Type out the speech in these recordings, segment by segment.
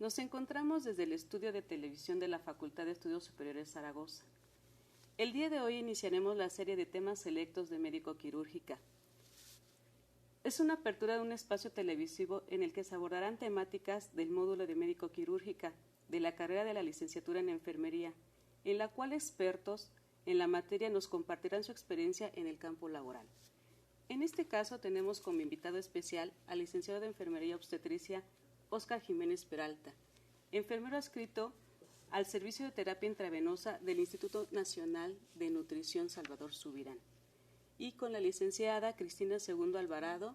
Nos encontramos desde el estudio de televisión de la Facultad de Estudios Superiores Zaragoza. El día de hoy iniciaremos la serie de temas selectos de médico-quirúrgica. Es una apertura de un espacio televisivo en el que se abordarán temáticas del módulo de médico-quirúrgica de la carrera de la licenciatura en enfermería, en la cual expertos en la materia nos compartirán su experiencia en el campo laboral. En este caso tenemos como invitado especial al licenciado de Enfermería Obstetricia Óscar Jiménez Peralta, enfermero adscrito al Servicio de Terapia Intravenosa del Instituto Nacional de Nutrición Salvador Subirán, y con la licenciada Cristina Segundo Alvarado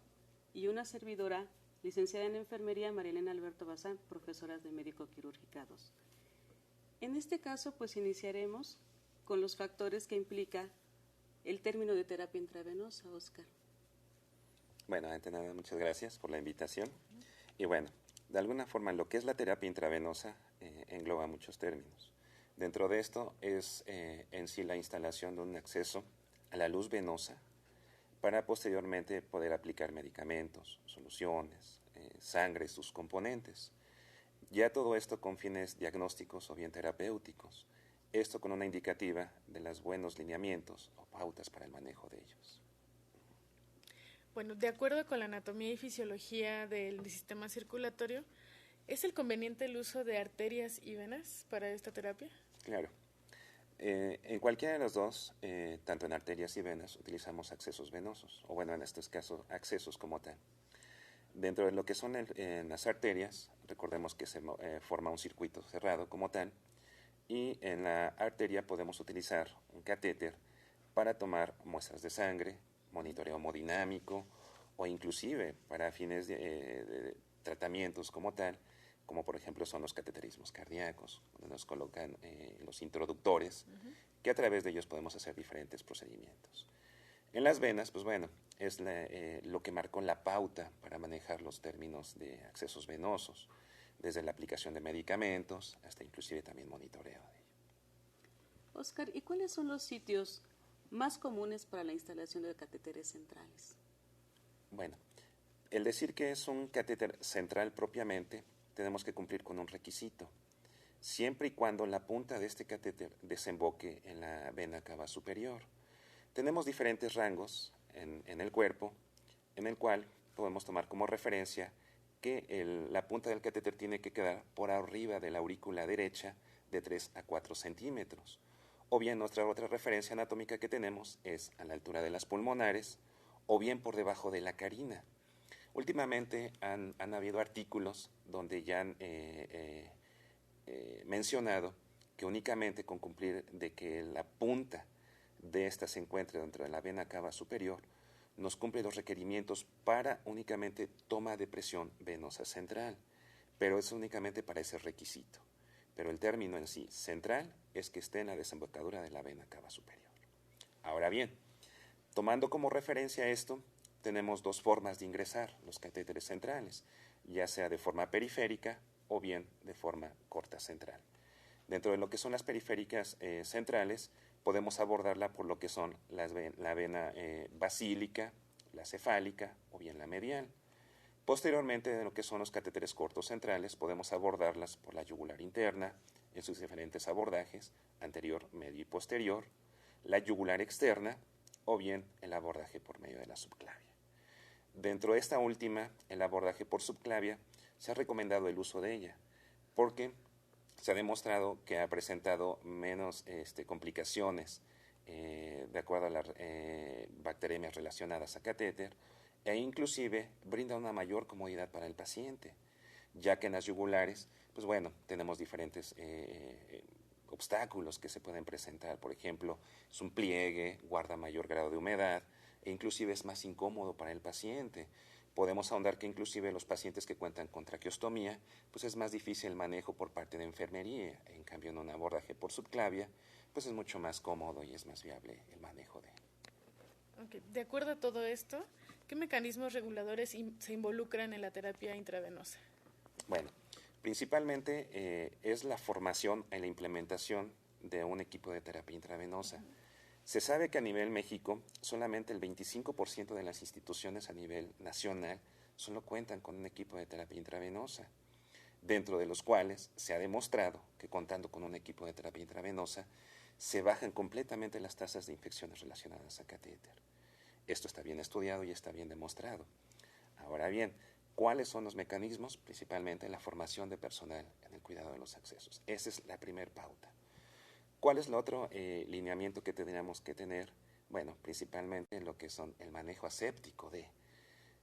y una servidora, licenciada en Enfermería Marilena Alberto Bazán, profesoras de Médico-Quirúrgica 2. En este caso, pues iniciaremos con los factores que implica el término de terapia intravenosa, Óscar. Bueno, antes de nada, muchas gracias por la invitación. Y bueno, de alguna forma lo que es la terapia intravenosa engloba muchos términos. Dentro de esto es en sí la instalación de un acceso a la luz venosa para posteriormente poder aplicar medicamentos, soluciones, sangre, sus componentes. Ya todo esto con fines diagnósticos o bien terapéuticos. Esto con una indicativa de los buenos lineamientos o pautas para el manejo de ellos. Bueno, de acuerdo con la anatomía y fisiología del sistema circulatorio, ¿es el conveniente el uso de arterias y venas para esta terapia? Claro. En cualquiera de los dos, tanto en arterias y venas, utilizamos accesos venosos, o bueno, en este caso, accesos como tal. Dentro de lo que son las arterias, recordemos que se forma un circuito cerrado como tal, y en la arteria podemos utilizar un catéter para tomar muestras de sangre, monitoreo hemodinámico o inclusive para fines de tratamientos como tal, como por ejemplo son los cateterismos cardíacos, donde nos colocan los introductores, que a través de ellos podemos hacer diferentes procedimientos. En las venas, pues bueno, es lo que marcó la pauta para manejar los términos de accesos venosos, desde la aplicación de medicamentos hasta inclusive también monitoreo de ello. Óscar, ¿y cuáles son los sitios más comunes para la instalación de catéteres centrales? Bueno, el decir que es un catéter central propiamente, tenemos que cumplir con un requisito, siempre y cuando la punta de este catéter desemboque en la vena cava superior. Tenemos diferentes rangos en el cuerpo, en el cual podemos tomar como referencia que la punta del catéter tiene que quedar por arriba de la aurícula derecha de 3 a 4 centímetros. O bien nuestra otra referencia anatómica que tenemos es a la altura de las pulmonares o bien por debajo de la carina. Últimamente han habido artículos donde ya han mencionado que únicamente con cumplir de que la punta de esta se encuentre dentro de la vena cava superior, nos cumple los requerimientos para únicamente toma de presión venosa central, pero es únicamente para ese requisito. Pero el término en sí, central, es que esté en la desembocadura de la vena cava superior. Ahora bien, tomando como referencia esto, tenemos dos formas de ingresar los catéteres centrales, ya sea de forma periférica o bien de forma corta central. Dentro de lo que son las periféricas centrales, podemos abordarla por lo que son la vena basílica, la cefálica o bien la medial. Posteriormente, de lo que son los catéteres cortos centrales, podemos abordarlas por la yugular interna, en sus diferentes abordajes, anterior, medio y posterior, la yugular externa, o bien el abordaje por medio de la subclavia. Dentro de esta última, el abordaje por subclavia, se ha recomendado el uso de ella, porque se ha demostrado que ha presentado menos complicaciones de acuerdo a las bacterias relacionadas a catéter, e inclusive brinda una mayor comodidad para el paciente, ya que en las yugulares, pues bueno, tenemos diferentes obstáculos que se pueden presentar. Por ejemplo, es un pliegue, guarda mayor grado de humedad e inclusive es más incómodo para el paciente. Podemos ahondar que inclusive los pacientes que cuentan con traqueostomía, pues es más difícil el manejo por parte de enfermería. En cambio, en un abordaje por subclavia, pues es mucho más cómodo y es más viable el manejo de él. Okay. De acuerdo a todo esto, ¿qué mecanismos reguladores se involucran en la terapia intravenosa? Bueno, principalmente es la formación y la implementación de un equipo de terapia intravenosa. Se sabe que a nivel México, solamente el 25% de las instituciones a nivel nacional solo cuentan con un equipo de terapia intravenosa. dentro de los cuales se ha demostrado que contando con un equipo de terapia intravenosa se bajan completamente las tasas de infecciones relacionadas a catéter. Esto está bien estudiado y está bien demostrado. Ahora bien, ¿cuáles son los mecanismos? Principalmente la formación de personal en el cuidado de los accesos. Esa es la primera pauta. ¿Cuál es el otro lineamiento que tendríamos que tener? Bueno, principalmente en lo que son el manejo aséptico de.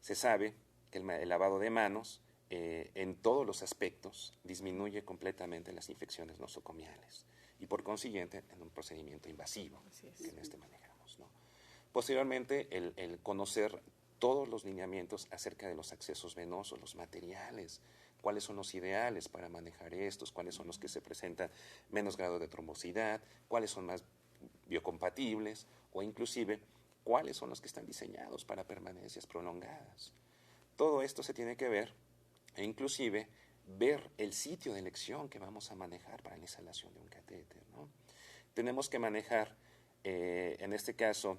Se sabe que el lavado de manos en todos los aspectos disminuye completamente las infecciones nosocomiales y por consiguiente en un procedimiento invasivo que en este manejamos, ¿no? Posteriormente, el conocer todos los lineamientos acerca de los accesos venosos, los materiales, cuáles son los ideales para manejar estos, cuáles son los que se presentan menos grado de trombosidad, cuáles son más biocompatibles o inclusive cuáles son los que están diseñados para permanencias prolongadas. Todo esto se tiene que ver e inclusive ver el sitio de elección que vamos a manejar para la instalación de un catéter, ¿no? Tenemos que manejar, en este caso,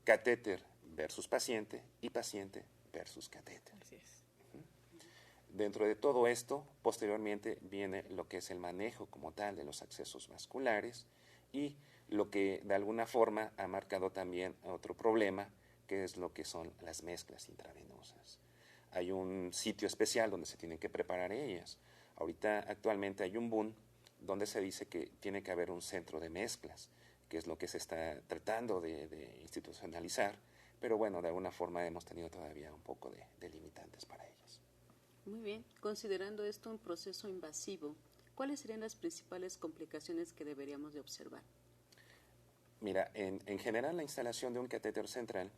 catéter versus paciente y paciente versus catéter. Así es. Dentro de todo esto, posteriormente viene lo que es el manejo como tal de los accesos vasculares y lo que de alguna forma ha marcado también otro problema, que es lo que son las mezclas intravenosas. Hay un sitio especial donde se tienen que preparar ellas. Ahorita actualmente hay un boom donde se dice que tiene que haber un centro de mezclas, que es lo que se está tratando de institucionalizar, pero bueno, de alguna forma hemos tenido todavía un poco de limitantes para ellas. Muy bien, considerando esto un proceso invasivo, ¿cuáles serían las principales complicaciones que deberíamos de observar? Mira, en general la instalación de un catéter central,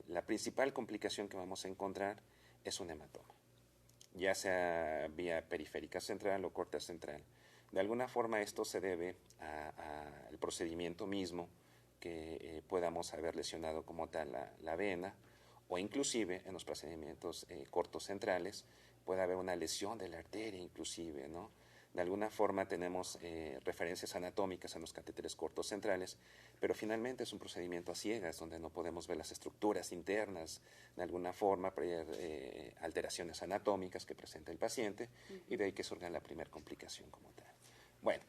la principal complicación que vamos a encontrar es un hematoma, ya sea vía periférica central o corta central. De alguna forma esto se debe al procedimiento mismo, que podamos haber lesionado como tal la vena, o inclusive en los procedimientos cortos centrales puede haber una lesión de la arteria inclusive, ¿no? De alguna forma tenemos referencias anatómicas en los catéteres cortos centrales, pero finalmente es un procedimiento a ciegas donde no podemos ver las estructuras internas, de alguna forma alteraciones anatómicas que presenta el paciente, y de ahí que surge la primera complicación como tal. Bueno,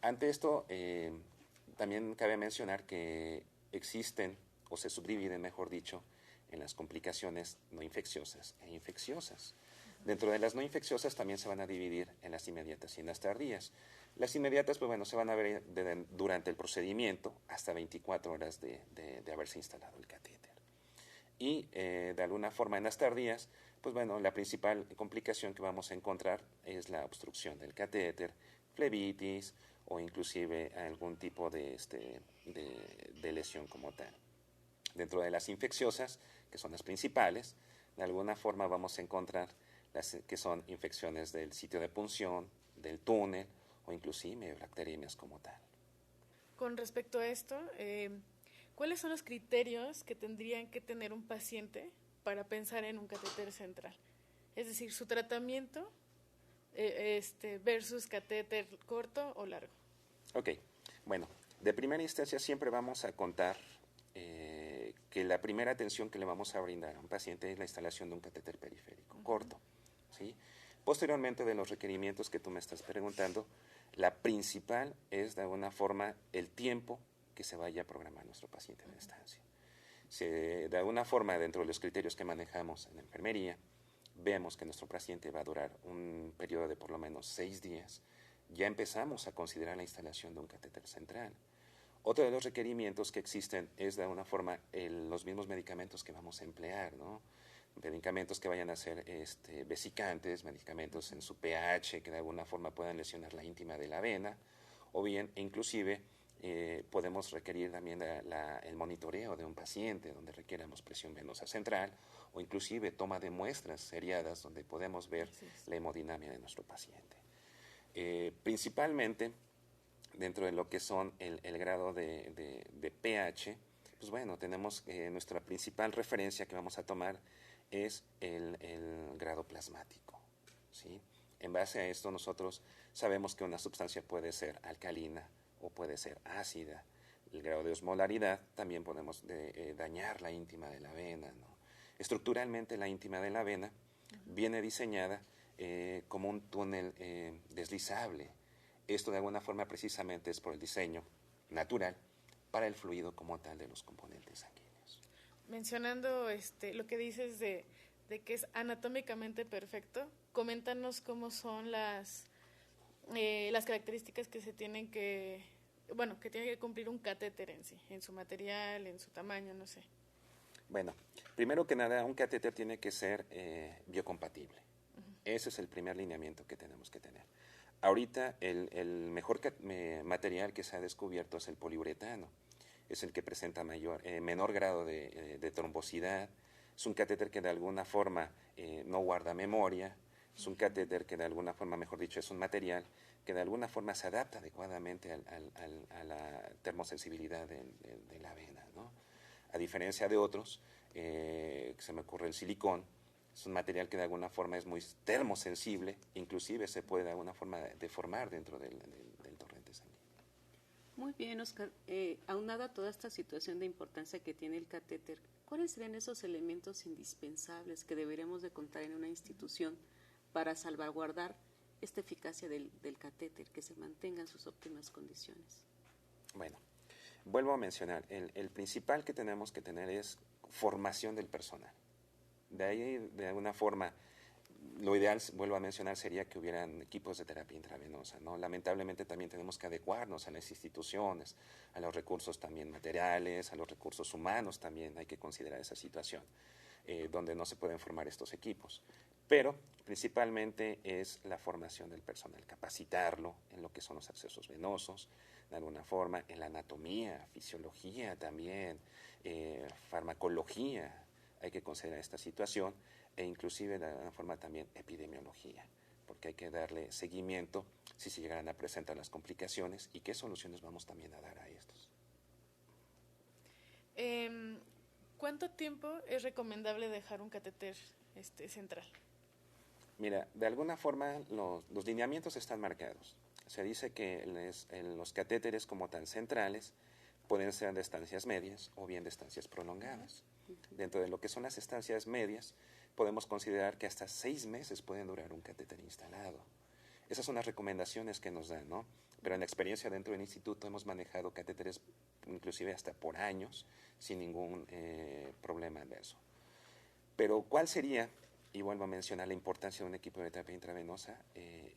ante esto también cabe mencionar que existen, o se subdividen, mejor dicho, en las complicaciones no infecciosas e infecciosas. Dentro de las no infecciosas también se van a dividir en las inmediatas y en las tardías. Las inmediatas, pues bueno, se van a ver durante el procedimiento hasta 24 horas de haberse instalado el catéter. Y de alguna forma en las tardías, pues bueno, la principal complicación que vamos a encontrar es la obstrucción del catéter, flebitis o inclusive algún tipo de lesión como tal. Dentro de las infecciosas, que son las principales, de alguna forma vamos a encontrar las que son infecciones del sitio de punción, del túnel o inclusive bacteriemias como tal. Con respecto a esto, ¿cuáles son los criterios que tendrían que tener un paciente para pensar en un catéter central? Es decir, su tratamiento versus catéter corto o largo. Ok, bueno, de primera instancia siempre vamos a contar que la primera atención que le vamos a brindar a un paciente es la instalación de un catéter periférico corto, ¿sí? Posteriormente, de los requerimientos que tú me estás preguntando, la principal es de alguna forma el tiempo que se vaya a programar nuestro paciente en la estancia. De alguna forma, dentro de los criterios que manejamos en la enfermería, vemos que nuestro paciente va a durar un periodo de por lo menos 6 días, ya empezamos a considerar la instalación de un catéter central. Otro de los requerimientos que existen es de alguna forma los mismos medicamentos que vamos a emplear, ¿no? Medicamentos que vayan a ser vesicantes, medicamentos en su pH que de alguna forma puedan lesionar la íntima de la vena, o bien inclusive podemos requerir también el monitoreo de un paciente donde requieramos presión venosa central o inclusive toma de muestras seriadas donde podemos ver la hemodinamia de nuestro paciente. Principalmente dentro de lo que son el grado de pH, pues bueno, tenemos nuestra principal referencia que vamos a tomar es el grado plasmático, ¿sí? En base a esto nosotros sabemos que una sustancia puede ser alcalina o puede ser ácida. El grado de osmolaridad también podemos dañar la íntima de la vena, ¿no? Estructuralmente la íntima de la vena viene diseñada como un túnel deslizable. Esto de alguna forma precisamente es por el diseño natural para el fluido como tal de los componentes sanguíneos. Mencionando lo que dices de que es anatómicamente perfecto, coméntanos cómo son las características que se tienen que tiene que cumplir un catéter en sí, en su material, en su tamaño, no sé. Bueno, primero que nada, un catéter tiene que ser biocompatible. Ese es el primer lineamiento que tenemos que tener. Ahorita el mejor material que se ha descubierto es el poliuretano. Es el que presenta menor grado de trombosidad. Es un catéter que de alguna forma no guarda memoria. Es un catéter que de alguna forma, mejor dicho, es un material que de alguna forma se adapta adecuadamente a la termosensibilidad de la vena, ¿no? A diferencia de otros, se me ocurre el silicón. Es un material que de alguna forma es muy termosensible, inclusive se puede de alguna forma deformar dentro del torrente sanguíneo. Muy bien, Oscar. Aunada a toda esta situación de importancia que tiene el catéter, ¿cuáles serían esos elementos indispensables que deberíamos de contar en una institución para salvaguardar esta eficacia del catéter, que se mantenga en sus óptimas condiciones? Bueno, vuelvo a mencionar, el principal que tenemos que tener es formación del personal. De ahí, de alguna forma, lo ideal, vuelvo a mencionar, sería que hubieran equipos de terapia intravenosa, ¿no? Lamentablemente también tenemos que adecuarnos a las instituciones, a los recursos también materiales, a los recursos humanos también, hay que considerar esa situación, donde no se pueden formar estos equipos. Pero principalmente es la formación del personal, capacitarlo en lo que son los accesos venosos, de alguna forma, en la anatomía, fisiología también, farmacología, hay que considerar esta situación, e inclusive de alguna forma también epidemiología, porque hay que darle seguimiento si se llegaran a presentar las complicaciones y qué soluciones vamos también a dar a estos. ¿Cuánto tiempo es recomendable dejar un catéter central? Mira, de alguna forma los lineamientos están marcados. Se dice que los catéteres como tan centrales pueden ser de estancias medias o bien de estancias prolongadas. Dentro de lo que son las estancias medias, podemos considerar que hasta 6 meses pueden durar un catéter instalado. Esas son las recomendaciones que nos dan, ¿no? Pero en la experiencia dentro del instituto hemos manejado catéteres inclusive hasta por años sin ningún problema adverso. Pero ¿cuál sería? Y vuelvo a mencionar la importancia de un equipo de terapia intravenosa,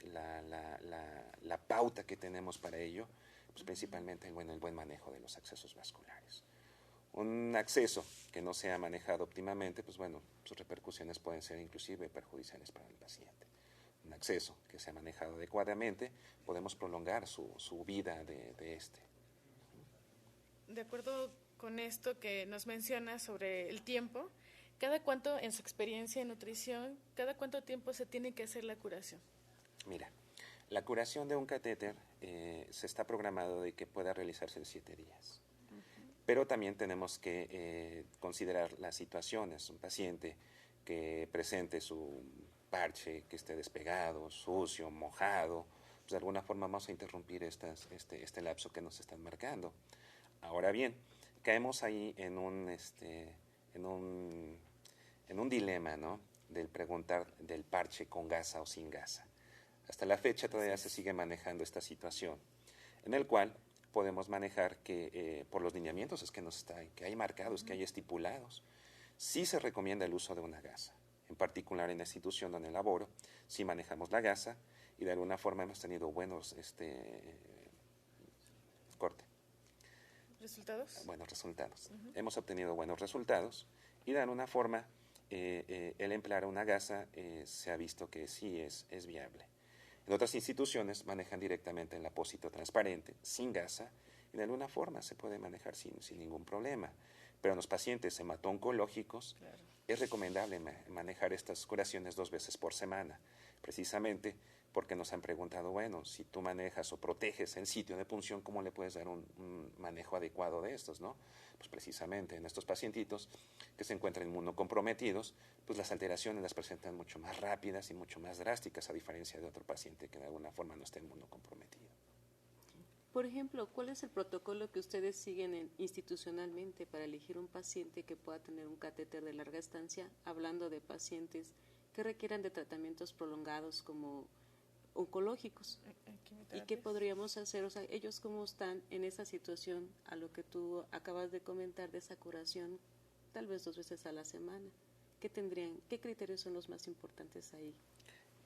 la pauta que tenemos para ello, pues principalmente el buen manejo de los accesos vasculares. Un acceso que no sea manejado óptimamente, pues bueno, sus repercusiones pueden ser inclusive perjudiciales para el paciente. Un acceso que sea manejado adecuadamente, podemos prolongar su vida de este. De acuerdo con esto que nos menciona sobre el tiempo, ¿cada cuánto, en su experiencia en nutrición, cada cuánto tiempo se tiene que hacer la curación? Mira, la curación de un catéter se está programado de que pueda realizarse en 7 días. Pero también tenemos que considerar las situaciones. Un paciente que presente su parche, que esté despegado, sucio, mojado, pues de alguna forma vamos a interrumpir este lapso que nos están marcando. Ahora bien, caemos ahí en un dilema, ¿no? Del preguntar del parche con gasa o sin gasa. Hasta la fecha todavía se sigue manejando esta situación, en el cual podemos manejar que por los lineamientos que hay marcados, que hay estipulados, sí se recomienda el uso de una gasa. En particular en la institución donde laboro, sí manejamos la gasa y de alguna forma hemos tenido buenos ¿Resultados? Buenos resultados. Hemos obtenido buenos resultados y de alguna forma el emplear una gasa se ha visto que sí es viable. En otras instituciones manejan directamente el apósito transparente, sin gasa, y de alguna forma se puede manejar sin ningún problema. Pero en los pacientes hemato-oncológicos es recomendable manejar estas curaciones 2 veces por semana, precisamente porque nos han preguntado, bueno, si tú manejas o proteges el sitio de punción, ¿cómo le puedes dar un manejo adecuado de estos, no? Pues precisamente en estos pacientitos que se encuentran inmunocomprometidos, pues las alteraciones las presentan mucho más rápidas y mucho más drásticas, a diferencia de otro paciente que de alguna forma no esté inmunocomprometido. Por ejemplo, ¿cuál es el protocolo que ustedes siguen institucionalmente para elegir un paciente que pueda tener un catéter de larga estancia, hablando de pacientes que requieran de tratamientos prolongados como oncológicos. ¿Y qué podríamos hacer? O sea, ellos cómo están en esa situación a lo que tú acabas de comentar de esa curación, tal vez 2 veces a la semana. ¿Qué criterios son los más importantes ahí?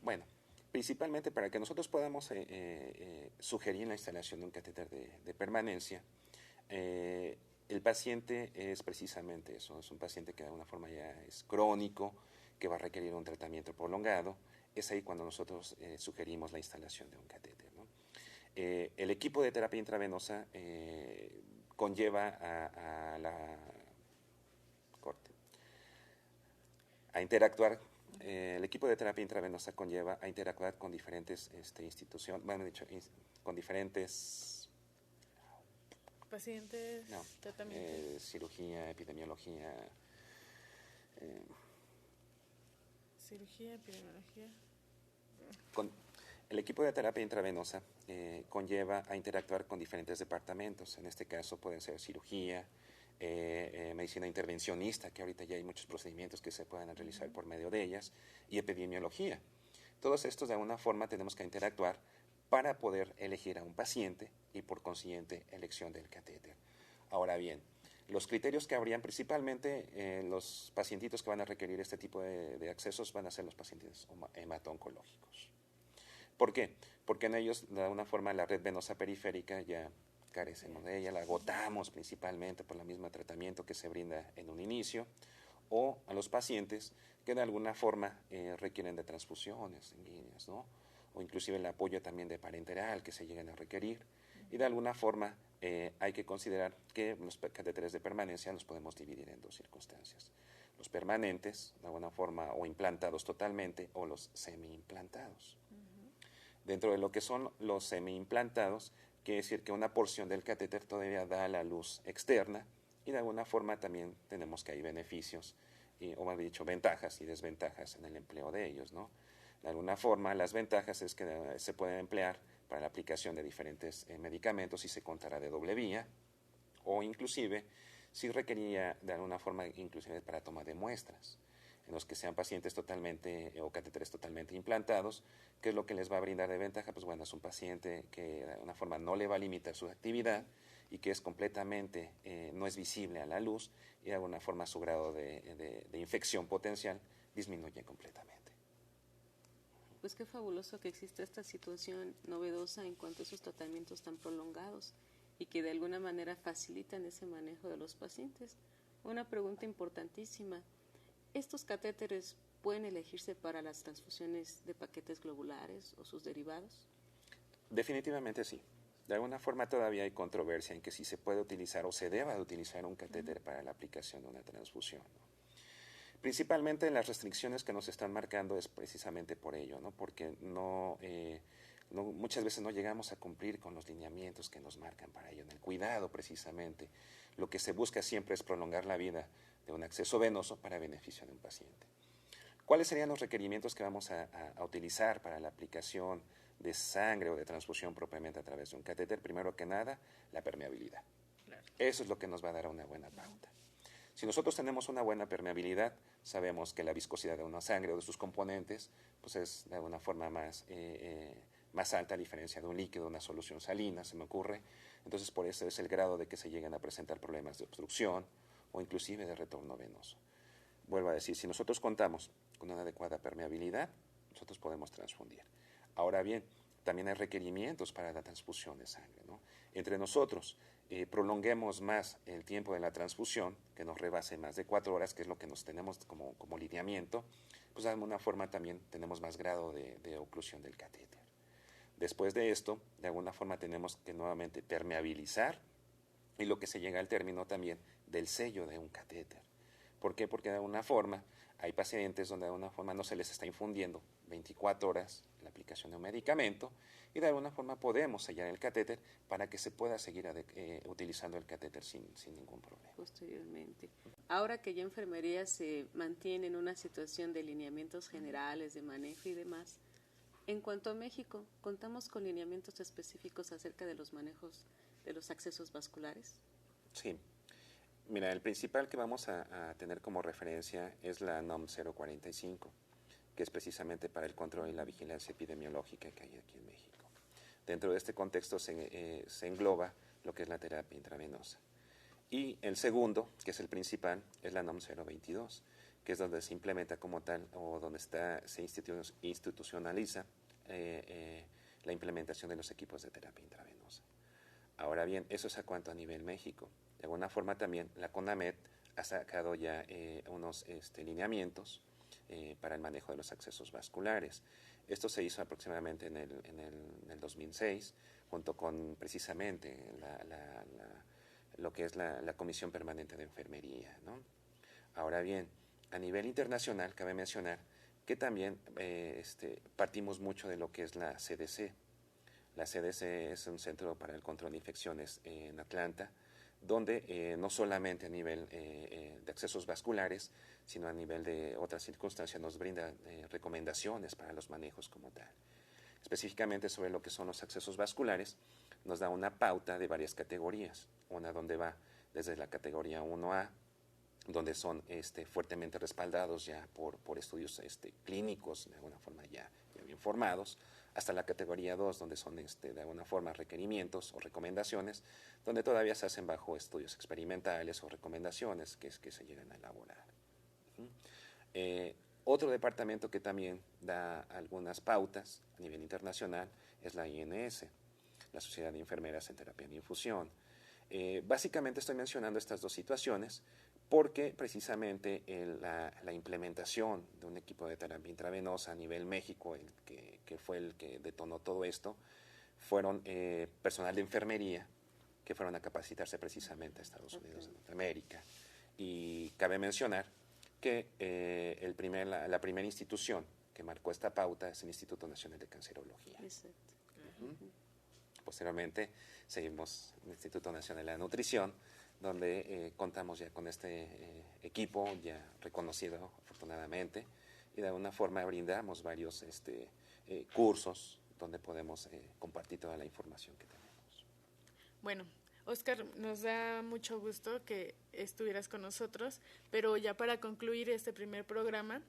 Bueno, principalmente para que nosotros podamos sugerir la instalación de un catéter de permanencia, el paciente es precisamente eso, es un paciente que de alguna forma ya es crónico, que va a requerir un tratamiento prolongado. Es ahí cuando nosotros sugerimos la instalación de un catéter, ¿no? El equipo de terapia intravenosa conlleva a interactuar. El equipo de terapia intravenosa conlleva a interactuar con diferentes instituciones, bueno, dicho, con diferentes pacientes, tratamientos, cirugía, epidemiología. Cirugía, epidemiología. El equipo de terapia intravenosa conlleva a interactuar con diferentes departamentos. En este caso pueden ser cirugía, medicina intervencionista, que ahorita ya hay muchos procedimientos que se pueden realizar por medio de ellas, y epidemiología. Todos estos de alguna forma tenemos que interactuar para poder elegir a un paciente y por consiguiente elección del catéter. Ahora bien, los criterios que habrían principalmente los pacientitos que van a requerir este tipo de accesos van a ser los pacientes hemato-oncológicos. ¿Por qué? Porque en ellos de alguna forma la red venosa periférica ya carecemos de ella, la agotamos principalmente por el mismo tratamiento que se brinda en un inicio, o a los pacientes que de alguna forma requieren de transfusiones sanguíneas, ¿no? O inclusive el apoyo también de parenteral que se lleguen a requerir. Y de alguna forma hay que considerar que los catéteres de permanencia los podemos dividir en 2 circunstancias. Los permanentes, de alguna forma, o implantados totalmente, o los semi-implantados. Dentro de lo que son los semi-implantados, quiere decir que una porción del catéter todavía da a la luz externa y de alguna forma también tenemos que hay beneficios, o más dicho, ventajas y desventajas en el empleo de ellos, ¿no? De alguna forma, las ventajas es que se pueden emplear para la aplicación de diferentes medicamentos si se contara de doble vía, o inclusive si requería de alguna forma inclusive para toma de muestras, en los que sean pacientes totalmente o catéteres totalmente implantados. ¿Qué es lo que les va a brindar de ventaja? Pues bueno, es un paciente que de alguna forma no le va a limitar su actividad y que es completamente, no es visible a la luz y de alguna forma su grado de infección potencial disminuye completamente. Pues qué fabuloso que exista esta situación novedosa en cuanto a esos tratamientos tan prolongados y que de alguna manera facilitan ese manejo de los pacientes. Una pregunta importantísima. ¿Estos catéteres pueden elegirse para las transfusiones de paquetes globulares o sus derivados? Definitivamente sí. De alguna forma todavía hay controversia en que si se puede utilizar o se deba de utilizar un catéter para la aplicación de una transfusión, ¿no? Principalmente las restricciones que nos están marcando es precisamente por ello, ¿no? Porque muchas veces no llegamos a cumplir con los lineamientos que nos marcan para ello. En el cuidado, precisamente, lo que se busca siempre es prolongar la vida de un acceso venoso para beneficio de un paciente. ¿Cuáles serían los requerimientos que vamos a utilizar para la aplicación de sangre o de transfusión propiamente a través de un catéter? Primero que nada, la permeabilidad. Claro. Eso es lo que nos va a dar una buena pauta. Si nosotros tenemos una buena permeabilidad, sabemos que la viscosidad de una sangre o de sus componentes pues es de alguna forma más alta a diferencia de un líquido, una solución salina, se me ocurre. Entonces, por eso es el grado de que se lleguen a presentar problemas de obstrucción o inclusive de retorno venoso. Vuelvo a decir, si nosotros contamos con una adecuada permeabilidad, nosotros podemos transfundir. Ahora bien, también hay requerimientos para la transfusión de sangre, ¿no? Entre nosotros prolonguemos más el tiempo de la transfusión, que nos rebase más de 4 horas, que es lo que nos tenemos como lineamiento, pues de alguna forma también tenemos más grado de oclusión del catéter. Después de esto, de alguna forma tenemos que nuevamente permeabilizar y lo que se llega al término también del sello de un catéter. ¿Por qué? Porque de alguna forma hay pacientes donde de alguna forma no se les está infundiendo 24 horas la aplicación de un medicamento y de alguna forma podemos sellar el catéter para que se pueda seguir utilizando el catéter sin ningún problema. Posteriormente. Ahora que ya enfermería se mantiene en una situación de lineamientos generales, de manejo y demás, en cuanto a México, ¿contamos con lineamientos específicos acerca de los manejos de los accesos vasculares? Sí. Mira, el principal que vamos a tener como referencia es la NOM 045, que es precisamente para el control y la vigilancia epidemiológica que hay aquí en México. Dentro de este contexto se engloba lo que es la terapia intravenosa. Y el segundo, que es el principal, es la NOM 022, que es donde se implementa como tal o donde se institucionaliza la implementación de los equipos de terapia intravenosa. Ahora bien, eso es a cuanto a nivel México. De alguna forma también la CONAMED ha sacado ya unos lineamientos para el manejo de los accesos vasculares. Esto se hizo aproximadamente en el 2006, junto con precisamente lo que es la Comisión Permanente de Enfermería, ¿no? Ahora bien, a nivel internacional cabe mencionar que también partimos mucho de lo que es la CDC. La CDC es un centro para el control de infecciones en Atlanta, donde no solamente a nivel de accesos vasculares, sino a nivel de otras circunstancias nos brinda recomendaciones para los manejos como tal. Específicamente sobre lo que son los accesos vasculares, nos da una pauta de varias categorías, una donde va desde la categoría 1A, donde son fuertemente respaldados ya por estudios clínicos, de alguna forma ya bien formados, hasta la categoría 2, donde son de alguna forma requerimientos o recomendaciones, donde todavía se hacen bajo estudios experimentales o recomendaciones que se llegan a elaborar. Otro departamento que también da algunas pautas a nivel internacional es la INS, la Sociedad de Enfermeras en Terapia de Infusión. Básicamente estoy mencionando estas dos situaciones porque precisamente la implementación de un equipo de terapia intravenosa a nivel México, que fue el que detonó todo esto, fueron personal de enfermería que fueron a capacitarse precisamente a Estados Unidos de Norteamérica. Y cabe mencionar que la primera institución que marcó esta pauta es el Instituto Nacional de Cancerología. Exacto. Posteriormente seguimos el Instituto Nacional de la Nutrición, donde contamos ya con este equipo ya reconocido afortunadamente, y de alguna forma brindamos varios cursos donde podemos compartir toda la información que tenemos. Bueno, Oscar, nos da mucho gusto que estuvieras con nosotros, pero ya para concluir este primer programa,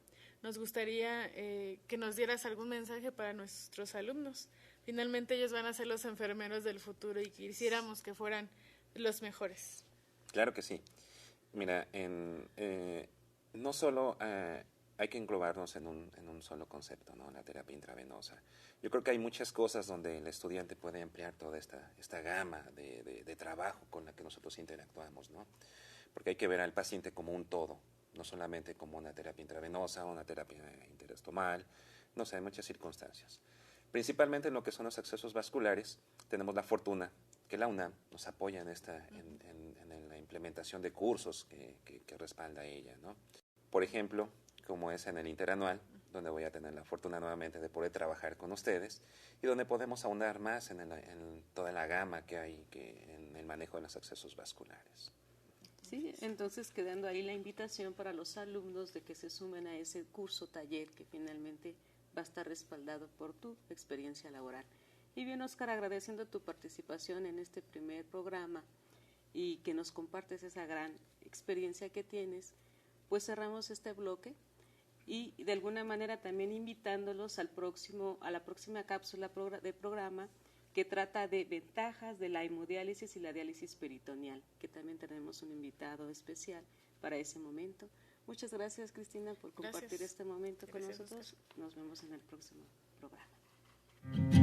nos gustaría que nos dieras algún mensaje para nuestros alumnos. Finalmente ellos van a ser los enfermeros del futuro y quisiéramos que fueran los mejores. Claro que sí. Mira, no solo hay que englobarnos en un solo concepto, ¿no? La terapia intravenosa. Yo creo que hay muchas cosas donde el estudiante puede emplear toda esta gama de trabajo con la que nosotros interactuamos, ¿no? Porque hay que ver al paciente como un todo, no solamente como una terapia intravenosa o una terapia interestomal, no sé, hay muchas circunstancias. Principalmente en lo que son los accesos vasculares, tenemos la fortuna que la UNAM nos apoya en la implementación de cursos que respalda ella, ¿no? Por ejemplo, como es en el interanual, donde voy a tener la fortuna nuevamente de poder trabajar con ustedes y donde podemos ahondar más en toda la gama que hay en el manejo de los accesos vasculares. Sí, entonces quedando ahí la invitación para los alumnos de que se sumen a ese curso taller que finalmente va a estar respaldado por tu experiencia laboral. Y bien, Oscar, agradeciendo tu participación en este primer programa y que nos compartes esa gran experiencia que tienes, pues cerramos este bloque y de alguna manera también invitándolos a la próxima cápsula de programa que trata de ventajas de la hemodiálisis y la diálisis peritoneal, que también tenemos un invitado especial para ese momento. Muchas gracias, Cristina, por compartir este momento con nosotros. Oscar. Nos vemos en el próximo programa.